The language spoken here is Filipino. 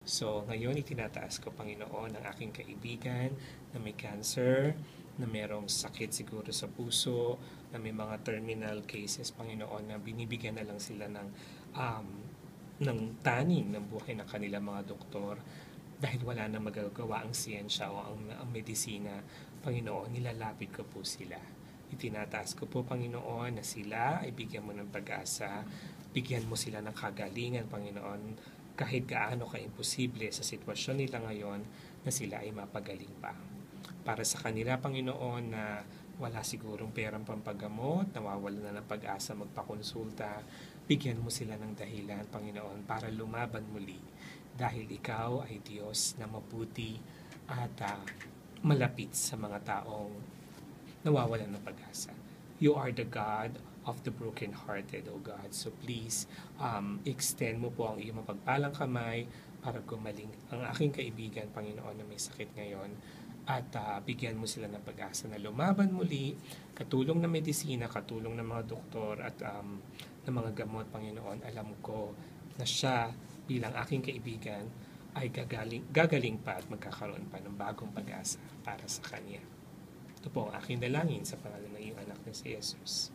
So, ngayon itinataas ko, Panginoon, ang aking kaibigan na may cancer, na merong sakit siguro sa puso, na may mga terminal cases, Panginoon, na binibigyan na lang sila um, ng taning ng buhay ng kanilang mga doktor dahil wala na magagawa ang siyensya o ang medisina. Panginoon, nilalapit ko po sila. Itinataas ko po, Panginoon, na sila ay bigyan mo ng pag-asa, bigyan mo sila ng kagalingan, Panginoon, kahit gaano ka-imposible sa sitwasyon nila ngayon na sila ay mapagaling pa. Para sa kanila, Panginoon, na wala sigurong perang pampagamot, nawawala na ng pag-asa magpakonsulta, bigyan mo sila ng dahilan, Panginoon, para lumaban muli dahil Ikaw ay Diyos na mabuti at malapit sa mga taong nawawalan ng pag-asa. You are the God of the broken-hearted, O God. So please, extend mo po ang iyong mapagpalang kamay para gumaling ang aking kaibigan, Panginoon, na may sakit ngayon. At bigyan mo sila ng pag-asa na lumaban muli, katulong na medisina, katulong ng mga doktor at ng mga gamot, Panginoon. Alam ko na siya bilang aking kaibigan ay gagaling pa at magkakaroon pa ng bagong pag-asa para sa kanya. Ito po ang aking dalangin sa pangalan ng iyong anak na si Jesus.